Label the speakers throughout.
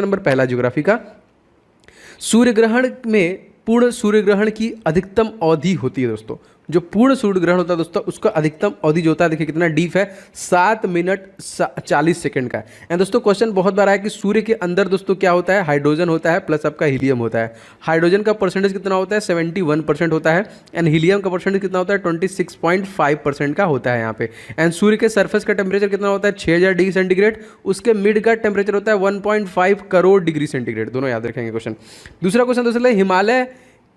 Speaker 1: Number पहला geography का, सूर्य ग्रहण में पूर्ण सूर्य ग्रहण की अधिकतम अवधि होती है दोस्तों, जो पूर्ण सूर्य ग्रहण होता है दोस्तों उसका अधिकतम अवधि जो होता है, देखिए कितना डीप है, 7 मिनट 40 सेकंड का है। एंड दोस्तों क्वेश्चन बहुत बार आया कि सूर्य के अंदर दोस्तों क्या होता है, हाइड्रोजन होता है प्लस आपका हीलियम होता है। हाइड्रोजन का परसेंटेज कितना होता है, 71% होता है। एंड हीलियम का परसेंटेज कितना होता है, 26.5% का होता है यहाँ पे। एंड सूर्य के सरफेस का टेम्परेचर कितना होता है, 6000 डिग्री सेंटीग्रेड। उसके मिड का टेम्परेचर होता है 1.5 करोड़ डिग्री सेंटीग्रेड। दोनों याद रखेंगे क्वेश्चन। दूसरा क्वेश्चन दोस्तों, हिमालय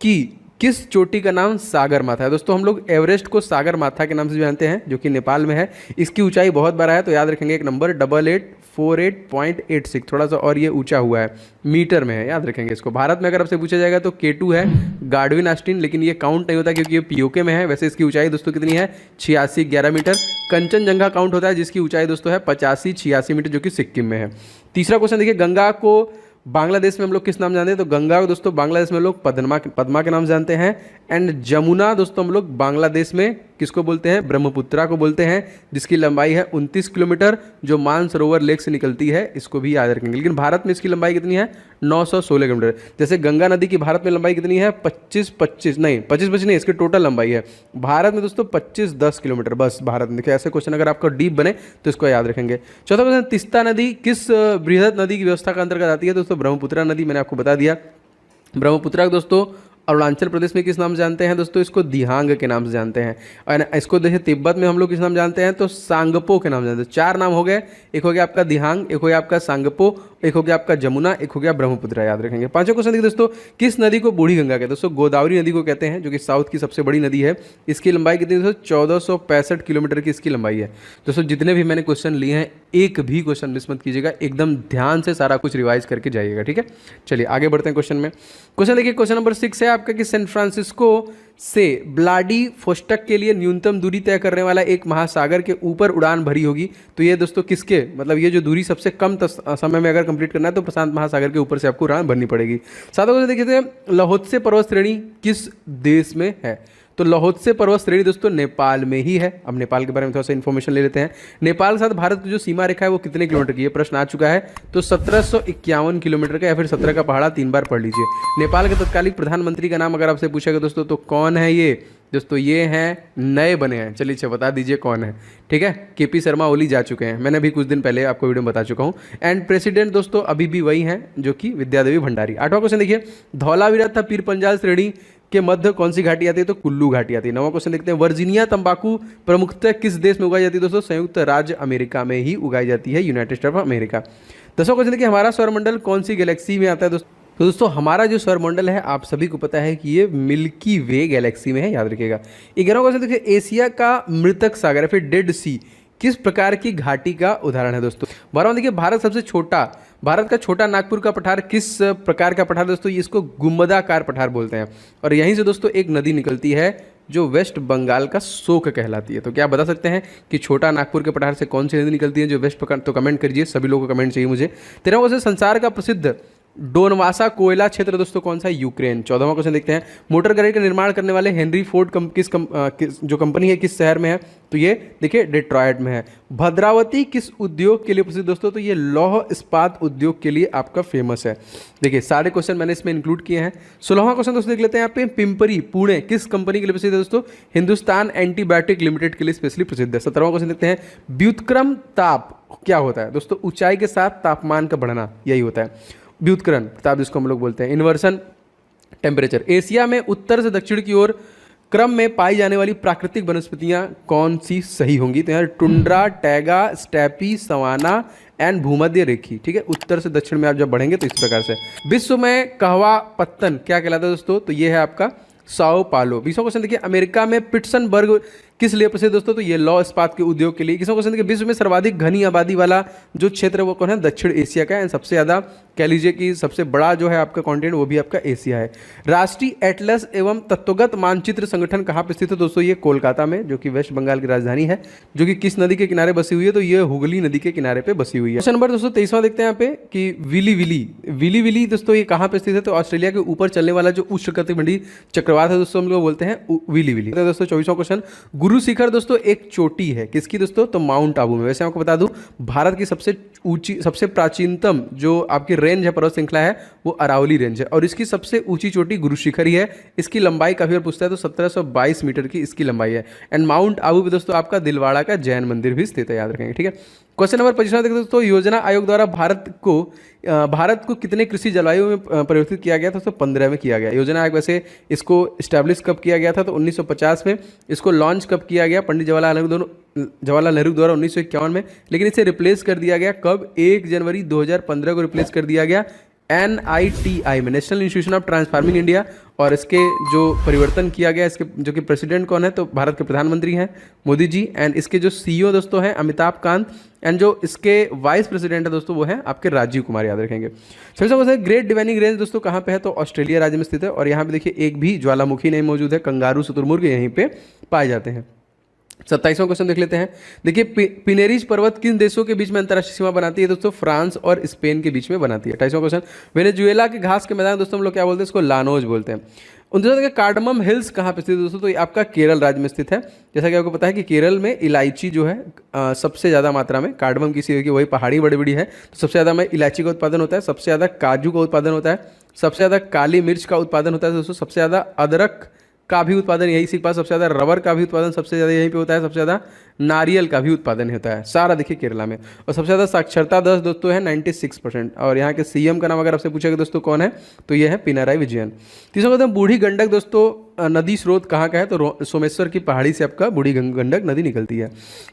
Speaker 1: की किस चोटी का नाम सागर माथा है। दोस्तों हम लोग एवरेस्ट को सागर माथा के नाम से जानते हैं, जो कि नेपाल में है। इसकी ऊंचाई बहुत बड़ा है, तो याद रखेंगे एक नंबर 8848.86, थोड़ा सा और ये ऊंचा हुआ है, मीटर में है, याद रखेंगे इसको। भारत में अगर आपसे पूछा जाएगा तो K2 है, गार्डविन आस्टीन, लेकिन ये काउंट नहीं होता क्योंकि ये पीओके में है। वैसे इसकी ऊंचाई दोस्तों कितनी है, 8611 मीटर। कंचनजंगा काउंट होता है जिसकी ऊंचाई दोस्तों है 8586 मीटर, जो कि सिक्किम में है। तीसरा क्वेश्चन देखिए, गंगा को बांग्लादेश में हम लोग किस नाम जानते हैं, तो गंगा को दोस्तों बांग्लादेश में लोग पद्मा के नाम जानते हैं। एंड जमुना दोस्तों हम लोग बांग्लादेश में किसको बोलते हैं, ब्रह्मपुत्रा को बोलते हैं, जिसकी लंबाई है 29 किलोमीटर, जो मानसरोवर लेक से निकलती है, इसको भी याद रखेंगे। लेकिन भारत में इसकी लंबाई कितनी है, 916 किलोमीटर। जैसे गंगा नदी की भारत में लंबाई कितनी है, 25 नहीं, इसकी टोटल लंबाई है भारत में दोस्तों 25-10 किलोमीटर बस भारत में। देखिए ऐसे क्वेश्चन अगर आपका डीप बने तो इसको याद रखेंगे। चौथा क्वेश्चन, तीस्ता नदी किस बृहद नदी की व्यवस्था का अंतर्गत आती है, दोस्तों ब्रह्मपुत्रा नदी, मैंने आपको बता दिया। ब्रह्मपुत्रा दोस्तों अरुणाचल प्रदेश में किस नाम से जानते हैं दोस्तों, इसको दिहांग के नाम से जानते हैं। और इसको देखिए तिब्बत में हम लोग किस नाम जानते हैं, तो सांगपो के नाम जानते हैं। 4 नाम हो गए, एक हो गया आपका दिहांग, एक हो गया आपका सांगपो, एक हो गया आपका जमुना, एक हो गया ब्रह्मपुत्रा, याद रखेंगे। पांचवा क्वेश्चन देखिए दोस्तों, किस नदी को बूढ़ी गंगा कहते हैं, दोस्तों गोदावरी नदी को कहते हैं, जो कि साउथ की सबसे बड़ी नदी है। इसकी लंबाई कितनी दोस्तों, 1465 किलोमीटर की इसकी लंबाई है। दोस्तों जितने भी मैंने क्वेश्चन लिए हैं, एक भी क्वेश्चन मिस मत कीजिएगा, एकदम ध्यान से सारा कुछ रिवाइज करके जाइएगा, ठीक है। चलिए आगे बढ़ते हैं क्वेश्चन में। क्वेश्चन देखिए, क्वेश्चन नंबर 6 है आपका कि सैन फ्रांसिस्को से व्लादिवोस्टोक के लिए न्यूनतम दूरी तय करने वाला एक महासागर के ऊपर उड़ान भरी होगी, तो ये दोस्तों किसके, मतलब ये जो दूरी सबसे कम समय में अगर कंप्लीट करना है तो प्रशांत महासागर के ऊपर से आपको उड़ान भरनी पड़ेगी। सातवां क्वेश्चन देखिए, लोहोत्से पर्वत श्रेणी किस देश में है, तो लोहोत्से पर्वत श्रेणी दोस्तों नेपाल में ही है। अब नेपाल के बारे में थोड़ा सा इन्फॉर्मेशन ले लेते हैं। नेपाल के साथ भारत की जो सीमा रेखा है वो कितने किलोमीटर की है, प्रश्न आ चुका है, तो 1751 किलोमीटर का, या फिर 17 का पहाड़ा 3 बार पढ़ लीजिए। नेपाल के तत्कालिक प्रधानमंत्री का नाम अगर आपसे पूछेगा दोस्तों तो कौन है ये, दोस्तों ये हैं, नए बने हैं, चलिए बता दीजिए कौन है, ठीक है। KP शर्मा ओली जा चुके हैं, मैंने अभी कुछ दिन पहले आपको वीडियो में बता चुका हूँ। एंड प्रेसिडेंट दोस्तों अभी भी वही हैं, जो कि विद्यादेवी भंडारी। 8वां क्वेश्चन देखिए, धौलावीरा तथा पीर पंजाल श्रेणी के मध्य कौन सी घाटी आती है, तो कुल्लू घाटी आती है। 9वां क्वेश्चन देखते हैं, वर्जीनिया तंबाकू प्रमुखतः किस देश में उगाई जाती है, दोस्तों संयुक्त राज्य अमेरिका में ही उगाई जाती है, यूनाइटेड स्टेट ऑफ अमेरिका। 10वां क्वेश्चन देखिए, हमारा सौरमंडल कौन सी गैलेक्सी में आता है, तो दोस्तों हमारा जो सौरमंडल है आप सभी को पता है कि ये मिल्की वे गैलेक्सी में है, याद रखिएगा। 11वां क्वेश्चन देखिए, एशिया का मृतक सागर या फिर डेड सी किस प्रकार की घाटी का उदाहरण है दोस्तों। 12वां देखिए, भारत का छोटा नागपुर का पठार किस प्रकार का पठार दोस्तों, इसको गुंबदाकार पठार बोलते हैं। और यहीं से दोस्तों एक नदी निकलती है जो वेस्ट बंगाल का शोक कहलाती है। तो क्या बता सकते हैं कि छोटा नागपुर के पठार से कौन सी नदी निकलती है जो वेस्ट, तो कमेंट करिए, सभी लोगों को कमेंट चाहिए मुझे। 13वां क्वेश्चन, संसार का प्रसिद्ध डोनवासा कोयला क्षेत्र दोस्तों कौन सा है, यूक्रेन। 14वां क्वेश्चन देखते हैं, मोटर गाड़ी का निर्माण करने वाले हेनरी फोर्ड जो कंपनी है किस शहर में है, तो ये देखिए डेट्रॉयट में है। भद्रावती किस उद्योग के लिए प्रसिद्ध दोस्तों, तो ये लौह इस्पात उद्योग के लिए आपका फेमस है। देखिए सारे क्वेश्चन मैंने इसमें इंक्लूड किए हैं। 16वां क्वेश्चन दोस्तों देख लेते हैं यहाँ पे, पिंपरी पुणे किस कंपनी के लिए प्रसिद्ध है दोस्तों, हिंदुस्तान एंटीबायोटिक लिमिटेड के लिए स्पेशली प्रसिद्ध है। 17वां क्वेश्चन देखते हैं, व्युत्क्रम ताप क्या होता है दोस्तों, ऊंचाई के साथ तापमान का बढ़ना, यही होता है व्युत्क्रम ताप, जिसको हम लोग बोलते हैं इन्वर्सन टेम्परेचर। एशिया में उत्तर से दक्षिण की ओर क्रम में पाई जाने वाली प्राकृतिक वनस्पतियां कौन सी सही होंगी, तो यहाँ tundra, taiga, steppe, savanna and भूमध्य रेखी, ठीक है। उत्तर से दक्षिण में आप जब बढ़ेंगे तो इस प्रकार से। विश्व में कहवा पत्तन क्या कहलाता है दोस्तों, तो ये है आपका साओ पालो। 20वां क्वेश्चन देखिए, अमेरिका में पिट्सबर्ग किस लिए प्रसिद्ध दोस्तों, तो ये लौह इस्पात के उद्योग के लिए। 21वां क्वेश्चन देखिए, विश्व में सर्वाधिक घनी आबादी वाला जो क्षेत्र है वो कौन है, दक्षिण एशिया का है। सबसे ज़्यादा कह लीजिए कि सबसे बड़ा जो है आपका कॉन्टिनेंट वो भी आपका एशिया है। राष्ट्रीय एटलस एवं तत्वगत मानचित्र संगठन कहाँ पे स्थित है दोस्तों, ये कोलकाता में, जो कि वेस्ट बंगाल की राजधानी है, जो कि किस नदी के किनारे बसी हुई है, तो ये हुगली नदी के किनारे पे बसी हुई है। क्वेश्चन नंबर दोस्तों 23वां देखते हैं यहाँ पे कि विली दोस्तों ये कहाँ पे स्थित है, तो ऑस्ट्रेलिया के ऊपर चलने वाला जो उष्णकटिबंधीय चक्रवात है दोस्तों हम लोग बोलते हैं विली। दोस्तों 24वां क्वेश्चन, गुरु शिखर दोस्तों एक चोटी है, किसकी दोस्तों? तो माउंट आबू में। वैसे आपको बता दूं भारत की सबसे ऊंची, सबसे प्राचीनतम जो आपकी रेंज है, पर्वत श्रृंखला है, वो अरावली रेंज है और इसकी सबसे ऊंची चोटी गुरु शिखर ही है। इसकी लंबाई काफी बार पूछता है तो 1722 मीटर की इसकी लंबाई है। एंड माउंट आबू पे दोस्तों आपका दिलवाड़ा का जैन मंदिर भी स्थित है, याद रखेंगे, ठीक है। क्वेश्चन नंबर 25 देखते दोस्तों, योजना आयोग द्वारा भारत को कितने कृषि जलवायु में परिवर्तित किया गया था? तो 15 में किया गया। योजना आयोग वैसे इसको स्टैब्लिश कब किया गया था? तो 1950 में। इसको लॉन्च कब किया गया? पंडित जवाहरलाल नेहरू द्वारा 1951 में। लेकिन इसे रिप्लेस कर दिया गया कब? 1 जनवरी 2015 को रिप्लेस कर दिया गया NITI में, national institution of transforming India. और इसके जो परिवर्तन किया गया, इसके जो कि प्रेसिडेंट कौन है? तो भारत के प्रधानमंत्री हैं मोदी जी। एंड इसके जो CEO दोस्तों हैं अमिताभ कांत। एंड जो इसके वाइस प्रेसिडेंट है दोस्तों वो है आपके राजीव कुमार, याद रखेंगे। सबसे ग्रेट डिवाइनिंग रेंज दोस्तों कहाँ पे है? तो ऑस्ट्रेलिया राज्य में स्थित है। और यहाँ पे देखिए एक भी ज्वालामुखी नहीं मौजूद है, कंगारू शुतुरमुर्ग यहीं पे पाए जाते हैं। 27वां क्वेश्चन देख लेते हैं। देखिए पिनेरीज पर्वत किन देशों के बीच में अंतर्राष्ट्रीय सीमा बनाती है? दोस्तों फ्रांस और स्पेन के बीच में बनाती है। 28वां क्वेश्चन, वेनेजुएला के घास के मैदान दोस्तों हम लोग क्या बोलते हैं? इसको लानोज बोलते हैं। 29वां कार्डमम हिल्स कहाँ पे स्थित है दोस्तों? तो ये आपका केरल राज्य में स्थित है। जैसा कि आपको पता है कि केरल में इलायची जो है सबसे ज़्यादा मात्रा में, कार्डमम किसी की वही पहाड़ी बड़ी बड़ी है, तो सबसे ज़्यादा में इलायची का उत्पादन होता है, सबसे ज़्यादा काजू का उत्पादन होता है, सबसे ज़्यादा काली मिर्च का उत्पादन होता है दोस्तों, सबसे ज़्यादा अदरक का भी उत्पादन यही से पास, सबसे ज़्यादा रबर का भी उत्पादन सबसे ज़्यादा यहीं पे होता है, सबसे ज़्यादा नारियल का भी उत्पादन होता है, सारा देखिए केरला में। और सबसे ज़्यादा साक्षरता दर दोस्तों है 96%। और यहाँ के CM का नाम अगर आपसे पूछेगा दोस्तों कौन है, तो ये है पिनाराई विजयन। तीसरा क्वेश्चन, बूढ़ी गंडक दोस्तों नदी स्रोत कहाँ का है? तो सोमेश्वर की पहाड़ी से आपका बूढ़ी गंडक नदी निकलती है।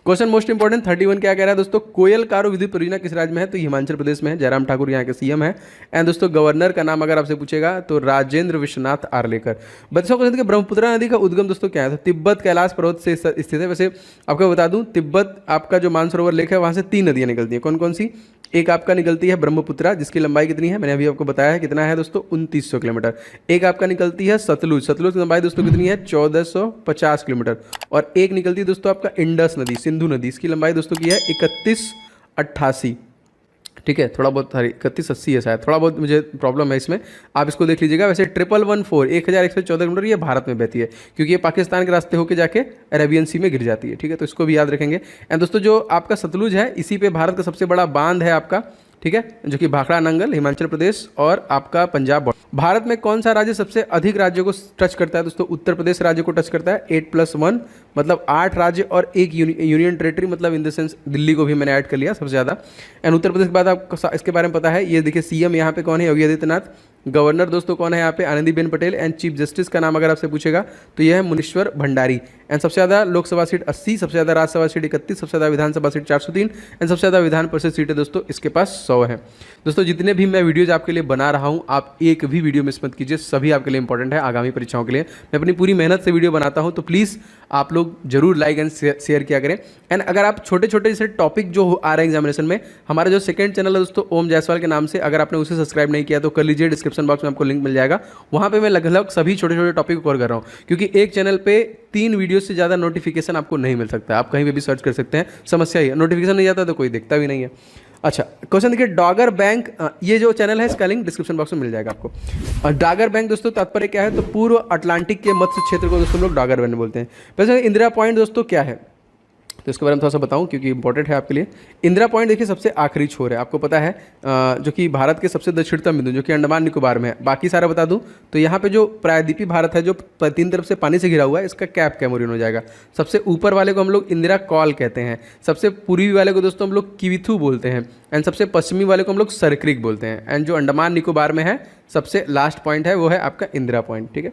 Speaker 1: क्वेश्चन मोस्ट इंपॉर्टेंट 31 क्या कह रहा है दोस्तों? कोयल कारो विद्युत परियोजना किस राज्य में है? तो हिमाचल प्रदेश में है। जयराम ठाकुर यहाँ के CM है। एंड दोस्तों गवर्नर का नाम अगर आपसे पूछेगा तो राजेंद्र विश्वनाथ आर्लेकर। 32वां क्वेश्चन, ब्रह्मपुत्रा नदी का उद्गम दोस्तों क्या है? तो तिब्बत कैलाश पर्वत से स्थित है। वैसे आपको बता दूं तिब्बत आपका जो मानसरोवर लेक है वहां से 3 नदियां निकलती हैं। कौन कौन सी? एक आपका निकलती है ब्रह्मपुत्रा, जिसकी लंबाई कितनी है? मैंने अभी आपको बताया है कितना है दोस्तों, 2900 किलोमीटर। एक आपका निकलती है सतलुज, सतलुज की लंबाई दोस्तों कितनी है? 1450 किलोमीटर। और एक निकलती है दोस्तों आपका इंडस नदी, सिंधु नदी, इसकी लंबाई दोस्तों की है 3188। ठीक है, थोड़ा बहुत 3180 है शायद, थोड़ा बहुत मुझे प्रॉब्लम है इसमें, आप इसको देख लीजिएगा। वैसे 1114 1114 किलोमीटर ये भारत में बहती है, क्योंकि ये पाकिस्तान के रास्ते होकर जाके अरेबियन सी में गिर जाती है। ठीक है, तो इसको भी याद रखेंगे। एंड दोस्तों जो आपका सतलुज है, इसी पे भारत का सबसे बड़ा बांध है आपका, ठीक है, जो कि भाखड़ा नंगल हिमाचल प्रदेश और आपका पंजाब। भारत में कौन सा राज्य सबसे अधिक राज्यों को टच करता है दोस्तों? उत्तर प्रदेश राज्य को टच करता है, 8+1 मतलब 8 राज्य और एक यूनियन टेरिटरी, मतलब इन द सेंस दिल्ली को भी मैंने ऐड कर लिया सबसे ज़्यादा। एंड उत्तर प्रदेश के बाद आपको इसके बारे में पता है, ये देखिए CM यहाँ पे कौन है? योगी आदित्यनाथ। गवर्नर दोस्तों कौन है यहाँ पे? Anandiben Patel. And chief justice का नाम अगर आपसे पूछेगा तो यह है मुनीश्वर भंडारी। एंड सबसे ज़्यादा लोकसभा सीट 80, सबसे ज़्यादा राज्यसभा सीट 31, सबसे ज़्यादा विधानसभा सीट 403 एंड सबसे ज़्यादा विधान परिषद सीटें दोस्तों इसके पास 100 है। दोस्तों जितने भी मैं वीडियोज़ आपके लिए बना रहा हूँ, आप एक भी वीडियो मिस मत कीजिए, सभी आपके लिए इंपॉर्टेंट है आगामी परीक्षाओं के लिए। मैं अपनी पूरी मेहनत से वीडियो बनाता हूँ, तो प्लीज़ आप लोग जरूर लाइक एंड शेयर किया करें। एंड अगर आप छोटे छोटे जैसे टॉपिक जो आ रहे हैं एग्जामिनेशन में, हमारा जो सेकंड चैनल है दोस्तों ओम जायसवाल के नाम से, अगर आपने उसे सब्सक्राइब नहीं किया तो कर लीजिए, डिस्क्रिप्शन बॉक्स में आपको लिंक मिल जाएगा। वहाँ पे मैं लगभग सभी छोटे छोटे टॉपिक को कवर कर रहा हूँ, क्योंकि एक चैनल पे 3 वीडियो से ज़्यादा नोटिफिकेशन आपको नहीं मिल सकता। आप कहीं पे भी सर्च कर सकते हैं, समस्या ही है नोटिफिकेशन नहीं जाता तो कोई देखता भी नहीं है। अच्छा क्वेश्चन देखिए, डॉगर बैंक, ये जो चैनल है इसका लिंक डिस्क्रिप्शन बॉक्स में मिल जाएगा आपको। डॉगर बैंक दोस्तों तात्पर्य क्या है? तो पूर्व अटलांटिक के मत्स्य क्षेत्र को दोस्तों लोग डॉगर बैंक बोलते हैं। वैसे इंदिरा पॉइंट दोस्तों क्या है, तो इसके बारे में थोड़ा सा बताऊं क्योंकि इंपॉर्टेंट है आपके लिए। इंदिरा पॉइंट देखिए सबसे आखिरी छोर है, आपको पता है, जो कि भारत के सबसे दक्षिणतम बिंदु, जो कि अंडमान निकोबार में है। बाकी सारा बता दूं तो यहाँ पे जो प्रायद्वीपीय भारत है, जो 3 तरफ से पानी से घिरा हुआ है, इसका कैप कैमोरिन हो जाएगा। सबसे ऊपर वाले को हम लोग इंदिरा कॉल कहते हैं, सबसे पूर्वी वाले को दोस्तों हम लोग किविथू बोलते हैं, एंड सबसे पश्चिमी वाले को हम लोग सरक्रिक बोलते हैं। एंड जो अंडमान निकोबार में है सबसे लास्ट पॉइंट है वो है आपका इंदिरा पॉइंट। ठीक है,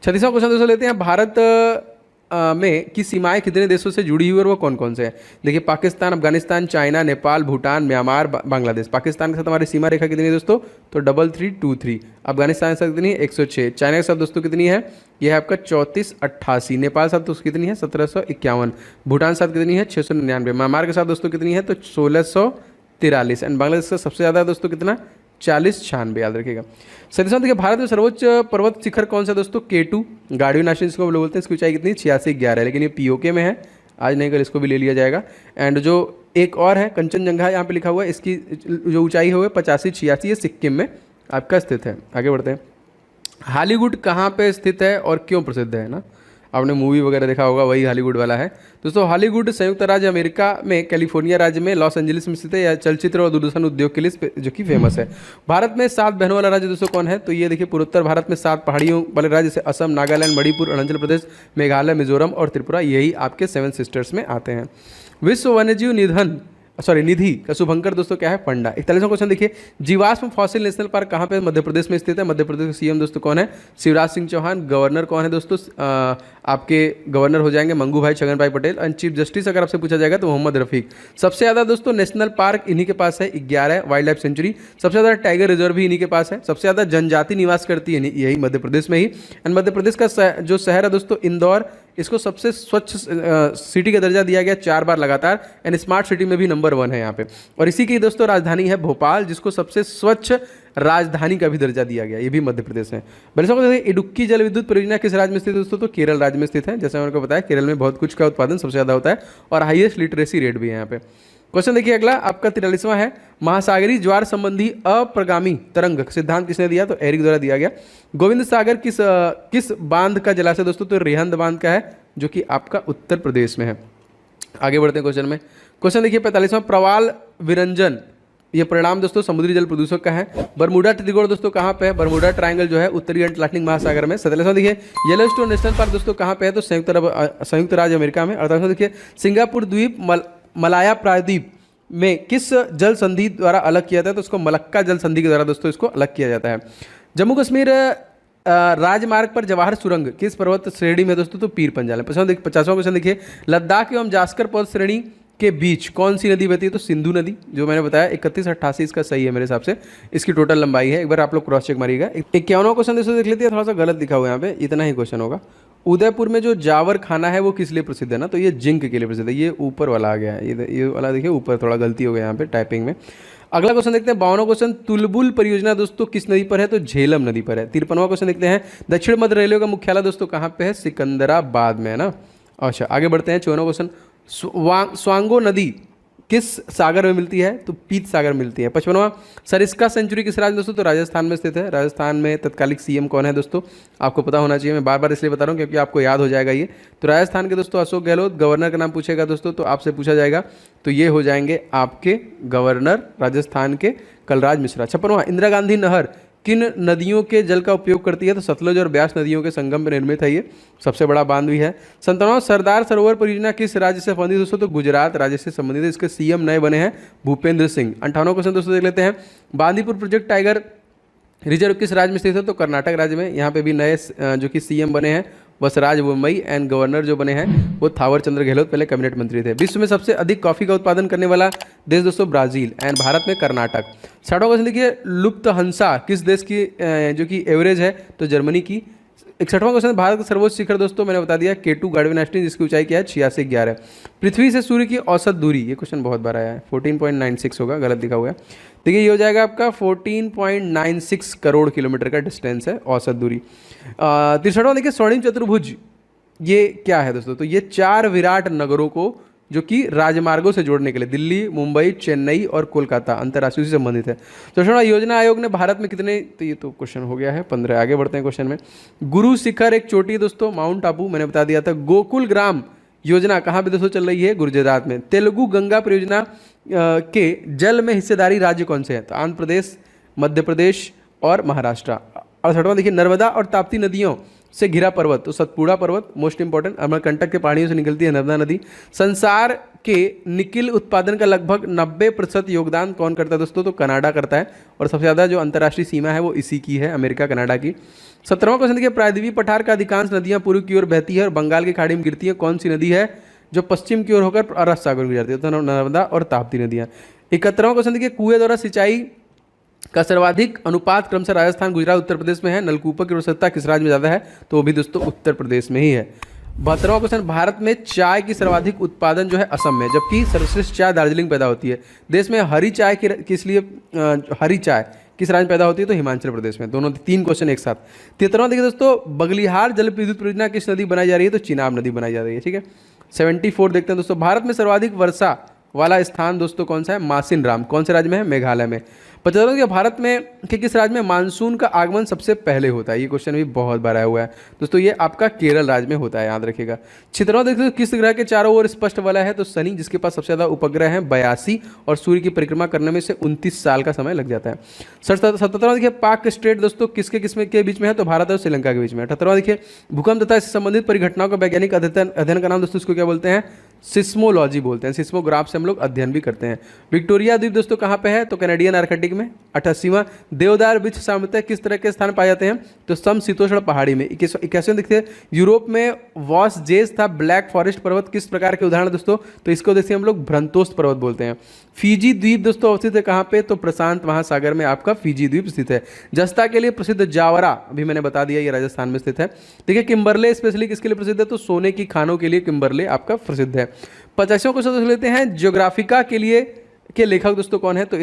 Speaker 1: 36वां क्वेश्चन दोस्तों लेते हैं, भारत में की सीमाएं कितने देशों से जुड़ी हुई और वो कौन कौन से हैं? देखिए पाकिस्तान, अफगानिस्तान, चाइना, नेपाल, भूटान, म्यांमार, बांग्लादेश। पाकिस्तान के साथ हमारी सीमा रेखा कितनी है दोस्तों? तो 3323। अफगानिस्तान के साथ कितनी है? 106। चाइना के साथ दोस्तों कितनी है? यह है आपका 3488। नेपाल के साथ दोस्तों कितनी है? 1751। भूटान के साथ कितनी है? 699। म्यांमार के साथ दोस्तों कितनी है? तो 1643। एंड बांग्लादेश का सबसे ज़्यादा दोस्तों कितना? 4096, याद रखिएगा। सतीश देखिए, भारत में सर्वोच्च पर्वत शिखर कौन सा दोस्तों? K2 गार्डविन आश्रम इसको लोग बोलते हैं। इसकी ऊंचाई कितनी? 8611 है, लेकिन ये POK में है, आज नहीं कल इसको भी ले लिया जाएगा। एंड जो एक और है कंचनजंगा यहाँ पे लिखा हुआ है, इसकी जो ऊंचाई है 8586, ये सिक्किम में आपका स्थित है। आगे बढ़ते हैं, हॉलीवुड कहाँ पे स्थित है और क्यों प्रसिद्ध है ना? आपने मूवी वगैरह देखा होगा, वही हॉलीवुड वाला है दोस्तों। हॉलीवुड संयुक्त राज्य अमेरिका में कैलिफोर्निया राज्य में लॉस एंजलिस में स्थित है। यह चलचित्र और दूरदर्शन उद्योग के लिए जो कि फेमस है। भारत में 7 बहनों वाला राज्य दोस्तों कौन है? तो ये देखिए, पूर्वोत्तर भारत में 7 पहाड़ियों वाले राज्य जैसे असम, नागालैंड, मणिपुर, अरुणाचल प्रदेश, मेघालय, मिजोरम और त्रिपुरा, यही आपके 7 सिस्टर्स में आते हैं। विश्व वन्यजीव निधि का शुभंकर दोस्तों क्या है? फंडा। 41वां क्वेश्चन देखिए, जीवाश्म फॉसिल नेशनल पार्क कहाँ पे? मध्य प्रदेश में स्थित है। मध्य प्रदेश के सीएम दोस्तों कौन है? शिवराज सिंह चौहान। गवर्नर कौन है दोस्तों? आपके गवर्नर हो जाएंगे मंगू भाई छगन भाई पटेल। एंड चीफ जस्टिस अगर आपसे पूछा जाएगा तो मोहम्मद रफीक। सबसे ज़्यादा दोस्तों नेशनल पार्क इन्हीं के पास है, 11 वाइल्ड लाइफ सेंचुरी। सबसे ज़्यादा टाइगर रिजर्व भी इन्हीं के पास है। सबसे ज़्यादा जनजाति निवास करती है यही मध्य प्रदेश में ही। एंड मध्य प्रदेश का जो शहर है दोस्तों इंदौर, इसको सबसे स्वच्छ सिटी का दर्जा दिया गया 4 बार लगातार। एंड स्मार्ट सिटी में भी नंबर 1 है यहाँ पे। और इसी की दोस्तों राजधानी है भोपाल, जिसको सबसे स्वच्छ राजधानी का भी दर्जा दिया गया, ये भी मध्य प्रदेश है। इडुक्की जल विद्युत परियोजना किस राज्य में स्थित है दोस्तों? तो केरल राज्य में स्थित है। जैसे मैंने आपको बताया, केरल में बहुत कुछ का उत्पादन सबसे ज़्यादा होता है और हाईएस्ट लिटरेसी रेट भी है यहाँ पे। क्वेश्चन देखिए अगला आपका 43वां है, महासागरीय ज्वार संबंधी अप्रगामी तरंग सिद्धांत किसने दिया? तो एरिक द्वारा दिया गया। गोविंद सागर किस बांध का जलाशय दोस्तों? तो रिहंद बांध का है, जो कि आपका उत्तर प्रदेश में है। आगे बढ़ते हैं क्वेश्चन में। क्वेश्चन देखिए 45वां, प्रवाल विरंजन, ये परिणाम दोस्तों समुद्री जल प्रदूषण का है। बरमूडा त्रिकोण दोस्तों कहाँ पे है? बरमूडा ट्रायंगल जो है उत्तरी अटलांटिक महासागर में। 47वां देखिए, येलोस्टोन नेशनल पार्क दोस्तों कहाँ पे है? तो संयुक्त राज्य अमेरिका में। 48वां देखिए, सिंगापुर द्वीप मलाया प्रायद्वीप में किस जल संधि द्वारा अलग किया जाता है? तो उसको मलक्का जल संधि के द्वारा दोस्तों इसको अलग किया जाता है। जम्मू कश्मीर राजमार्ग पर जवाहर सुरंग किस पर्वत श्रेणी में दोस्तों? तो पीर पंजाल है। 50वां क्वेश्चन देखिए, लद्दाख एवं जास्कर पर्वत श्रेणी के बीच कौन सी नदी बहती है? तो सिंधु नदी, जो मैंने बताया 3188 इसका सही है मेरे हिसाब से। इसकी टोटल लंबाई है, एक बार आप लोग क्रॉस चेक मारिएगा। 51वां क्वेश्चन दोस्तों देख लेते हैं, थोड़ा सा गलत लिखा हुआ है यहाँ पे, इतना ही क्वेश्चन होगा। उदयपुर में जो जावर खाना है वो किस लिए प्रसिद्ध है? ना तो ये जिंक के लिए प्रसिद्ध है। ये ऊपर वाला आ गया है, ये वाला देखिए ऊपर थोड़ा गलती हो गया यहाँ पे टाइपिंग में। अगला क्वेश्चन देखते हैं 52वां क्वेश्चन, तुलबुल परियोजना दोस्तों किस नदी पर है? तो झेलम नदी पर है। 53वां क्वेश्चन देखते हैं, दक्षिण मध्य रेलवे का मुख्यालय दोस्तों कहाँ पे है? सिकंदराबाद में है ना। अच्छा आगे बढ़ते हैं 54वां क्वेश्चन, स्वांगो नदी किस सागर में मिलती है? तो पीत सागर मिलती है। 55वां, सरिस्का सेंचुरी किस राज्य में दोस्तों? तो राजस्थान में स्थित है। राजस्थान में तत्कालिक सीएम कौन है दोस्तों? आपको पता होना चाहिए, मैं बार बार इसलिए बता रहा हूँ क्योंकि आपको याद हो जाएगा ये। तो राजस्थान के दोस्तों अशोक गहलोत। गवर्नर का नाम पूछेगा दोस्तों तो आपसे पूछा जाएगा, तो ये हो जाएंगे आपके गवर्नर राजस्थान के कलराज मिश्रा। 56वां, इंदिरा गांधी नहर किन नदियों के जल का उपयोग करती है? तो सतलुज और ब्यास नदियों के संगम पर निर्मित है, ये सबसे बड़ा बांध भी है। 57वां, सरदार सरोवर परियोजना किस राज्य से संबंधित दोस्तों? तो गुजरात राज्य से संबंधित है। इसके सीएम नए बने हैं भूपेंद्र सिंह। 58वां क्वेश्चन दोस्तों देख लेते हैं, बांदीपुर प्रोजेक्ट टाइगर रिजर्व किस राज्य में स्थित है? तो कर्नाटक राज्य में। यहाँ पे भी नए जो कि सीएम बने हैं बसराज बोम्मई, एंड गवर्नर जो बने हैं वो थावर चंद्र गहलोत, पहले कैबिनेट मंत्री थे। विश्व में सबसे अधिक कॉफी का उत्पादन करने वाला देश दोस्तों ब्राजील, एंड भारत में कर्नाटक। 60वां क्वेश्चन देखिए, लुप्त हंसा किस देश की जो कि एवरेज है? तो जर्मनी की। 61वां क्वेश्चन, भारत का सर्वोच्च शिखर दोस्तों मैंने बता दिया K2 गार्डविन आइंस्टीन, जिसकी ऊंचाई क्या है? 8611। पृथ्वी से सूर्य की औसत दूरी, ये क्वेश्चन बहुत बार आया है, 14.96 होगा, गलत लिखा हुआ है। देखिए ये हो जाएगा आपका 14.96 करोड़ किलोमीटर का डिस्टेंस है औसत दूरी। 63वां देखिए, स्वर्णिम चतुर्भुज ये क्या है दोस्तों? तो ये 4 विराट नगरों को जो कि राजमार्गों से जोड़ने के लिए, दिल्ली, मुंबई, चेन्नई और कोलकाता अंतर्राष्ट्रीय से संबंधित है। तो थोड़ा योजना आयोग ने भारत में कितने, तो ये तो क्वेश्चन हो गया है 15। आगे बढ़ते हैं क्वेश्चन में। गुरु शिखर एक चोटी दोस्तों माउंट आबू, मैंने बता दिया था। गोकुल ग्राम योजना कहाँ पे दोस्तों चल रही है? गुजरात में। तेलुगु गंगा परियोजना के जल में हिस्सेदारी राज्य कौन से हैं? तो आंध्र प्रदेश, मध्य प्रदेश और महाराष्ट्र। 68वां देखिए, नर्मदा और ताप्ती नदियों से घिरा पर्वत, तो सतपुड़ा पर्वत मोस्ट इंपॉर्टेंट, अमरकंटक के पहाड़ियों से निकलती है नर्मदा नदी। संसार के निकिल उत्पादन का लगभग 90% योगदान कौन करता है दोस्तों? तो कनाडा करता है, और सबसे ज़्यादा जो अंतर्राष्ट्रीय सीमा है वो इसी की है, अमेरिका कनाडा की। 17वां क्वेश्चन देखिए, प्रायद्वीपीय पठार का अधिकांश नदियाँ पूर्व की ओर बहती है और बंगाल की खाड़ी में गिरती है, कौन सी नदी है जो पश्चिम की ओर होकर अरब सागर में जाती है? तो नर्मदा और ताप्ती नदियाँ। 71वां क्वेश्चन देखिए, कुएं द्वारा सिंचाई का सर्वाधिक अनुपात क्रमशः राजस्थान, गुजरात, उत्तर प्रदेश में है। नलकूपों की आवश्यकता किस राज्य में ज़्यादा है? तो वो भी दोस्तों उत्तर प्रदेश में ही है। 72वां क्वेश्चन, भारत में चाय की सर्वाधिक उत्पादन जो है असम में, जबकि सर्वश्रेष्ठ चाय दार्जिलिंग पैदा होती है। देश में हरी चाय किस लिए हरी चाय किस राज्य में पैदा होती है? तो हिमाचल प्रदेश में। दोनों 3 क्वेश्चन एक साथ। 73वां देखिए दोस्तों, बगलिहार जल विद्युत परियोजना किस नदी बनाई जा रही है? तो चिनाब नदी बनाई जा रही है, ठीक है। 74 देखते हैं दोस्तों, भारत में सर्वाधिक वर्षा वाला स्थान दोस्तों कौन सा है? मासिनराम। कौन से राज्य में है? मेघालय में। 75वां देखिए भारत में के किस राज्य में मानसून का आगमन सबसे पहले होता है? ये क्वेश्चन भी बहुत बार आया हुआ है दोस्तों, ये आपका केरल राज्य में होता है, याद रखिएगा। 76वां देखिए किस ग्रह के चारों ओर स्पष्ट वलय है? तो शनि, जिसके पास सबसे ज्यादा उपग्रह है 82, और सूर्य की परिक्रमा करने में से 29 साल का समय लग जाता है। 77वां देखिए पाक स्ट्रेट दोस्तों किसके किसमें के बीच में है? तो भारत और श्रीलंका के बीच में। 78वां देखिए भूकंप तथा इससे संबंधित परिघटनाओं का वैज्ञानिक अध्ययन का नाम दोस्तों इसको क्या बोलते हैं? सिस्मोलॉजी बोलते हैं। सिस्मोग्राफ से हम लोग अध्ययन भी करते हैं। विक्टोरिया द्वीप दोस्तों कहाँ पे है? तो कैनेडियन आर्कटिक में। 88वां देवदार वृक्ष सामान्यतः किस तरह के स्थान पाए जाते हैं? तो समशीतोष्ण पहाड़ी में। 21वां देखते हैं यूरोप में वॉस जेज था ब्लैक फॉरेस्ट पर्वत किस प्रकार के उदाहरण दोस्तों? तो इसको देखिए हम लोग भ्रंतोस्त पर्वत बोलते हैं। फीजी द्वीप दोस्तों अवस्थित है कहाँ पे? तो प्रशांत महासागर में आपका फीजी द्वीप स्थित है। जस्ता के लिए प्रसिद्ध जावरा, अभी मैंने बता दिया ये राजस्थान में स्थित है। देखिए किम्बरले स्पेशली किसके लिए प्रसिद्ध है? तो सोने की खानों के लिए किम्बरले आपका प्रसिद्ध है। 50वां क्वेश्चन लेते हैं ज्योग्राफिका के लिए के लेखक दोस्तों कौन है? तो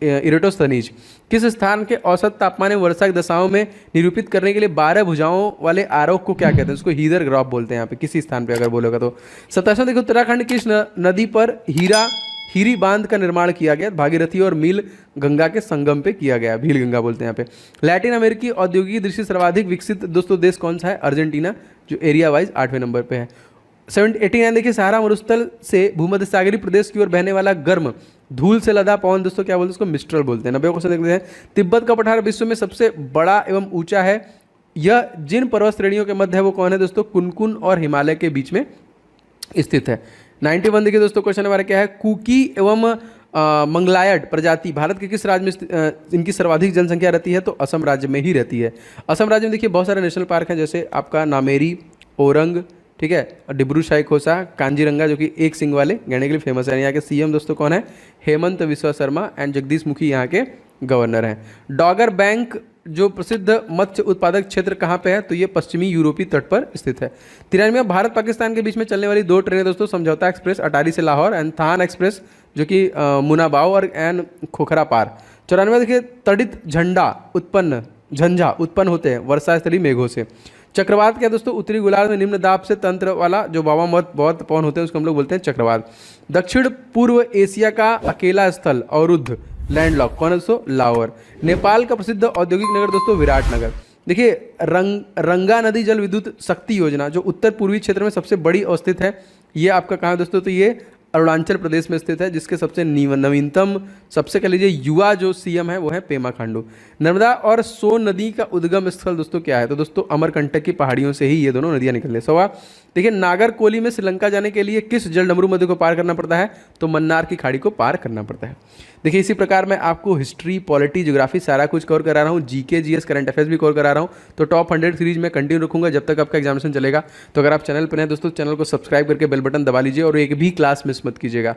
Speaker 1: इरेटोस्थनीज। किस स्थान के औसत तापमान में वर्षा की दशाओं में निरूपित करने के लिए 12 भुजाओं वाले आरोह को क्या कहते हैं? उसको हीदर ग्राफ बोलते हैं यहाँ पे किसी स्थान पे अगर बोलेगा तो। 27वां देखो उत्तराखंड किस नदी पर हीरी बांध का निर्माण किया गया? भागीरथी और मील गंगा के संगम पे किया गया, भील गंगा बोलते हैं यहाँ पे। लैटिन अमेरिकी औद्योगिक दृष्टि से सर्वाधिक विकसित दोस्तों देश कौन सा है? अर्जेंटीना, जो एरिया वाइज 8वें नंबर पे है। 89 देखिए सहारा मरुस्थल से भूमध्य सागरीय प्रदेश की ओर बहने वाला गर्म धूल से लदा पवन दोस्तों क्या बोलते हैं? उसको मिस्ट्रल बोलते हैं। 90वां क्वेश्चन देखते हैं तिब्बत का पठार विश्व में सबसे बड़ा एवं ऊंचा है, यह जिन पर्वत श्रेणियों के मध्य है वो कौन है दोस्तों? कुनकुन और हिमालय के बीच में स्थित है। 91 देखिए दोस्तों क्वेश्चन हमारा क्या है? कुकी एवं मंगलायड प्रजाति भारत के किस राज्य में इनकी सर्वाधिक जनसंख्या रहती है? तो असम राज्य में ही रहती है। असम राज्य में देखिए बहुत सारे नेशनल पार्क हैं, जैसे आपका नामेरी, ओरंग, ठीक है, और डिब्रू साइखोसा, कांजीरंगा जो कि एक सिंग वाले गैंडे के लिए फेमस है। यहाँ के सीएम दोस्तों कौन है? हेमंत बिस्वा शर्मा, एंड जगदीश मुखी यहाँ के गवर्नर हैं। डॉगर बैंक जो प्रसिद्ध मत्स्य उत्पादक क्षेत्र कहाँ पे है? तो ये पश्चिमी यूरोपीय तट पर स्थित है। 93 भारत पाकिस्तान के बीच में चलने वाली 2 ट्रेनें दोस्तों समझौता एक्सप्रेस अटारी से लाहौर, एंड थान एक्सप्रेस जो कि मुनाबाव और एंड खोखरा पार। 94 देखिए तड़ित झंझा उत्पन्न होते हैं वर्षा स्थली मेघों से। चक्रवात क्या दोस्तों? उत्तरी गोलार्ध में निम्न दाब से तंत्र वाला जो बहुत पवन होते हैं उसको हम लोग बोलते हैं चक्रवात। दक्षिण पूर्व एशिया का अकेला स्थल अवरुद्ध लैंडलॉक कौन है दोस्तों? लाहौर। नेपाल का प्रसिद्ध औद्योगिक नगर दोस्तों विराटनगर। देखिए रंगा नदी जल विद्युत शक्ति योजना जो उत्तर पूर्वी क्षेत्र में सबसे बड़ी अवस्थित है, ये आपका कहाँ है दोस्तों? तो ये अरुणाचल प्रदेश में स्थित है, जिसके सबसे नवीनतम सबसे कह लीजिए युवा जो सीएम है वो है पेमा खांडू। नर्मदा और सोन नदी का उद्गम स्थल दोस्तों क्या है? तो दोस्तों अमरकंटक की पहाड़ियों से ही ये दोनों नदियां निकलती हैं। सवा देखिए नागरकोली में श्रीलंका जाने के लिए किस जल डमरू नदी को पार करना पड़ता है? तो मन्नार की खाड़ी को पार करना पड़ता है। देखिए इसी प्रकार मैं आपको हिस्ट्री, पॉलिटी, ज्योग्राफी सारा कुछ कवर करा रहा हूँ, जीके, जीएस, करंट अफेयर्स भी कवर करा रहा हूँ। तो टॉप 100 सीरीज में कंटिन्यू रखूंगा जब तक आपका एग्जामिनेशन चलेगा। तो अगर आप चैनल पर हैं दोस्तों, चैनल को सब्सक्राइब करके बेल बटन दबा लीजिए और एक भी क्लास मिस मत कीजिएगा।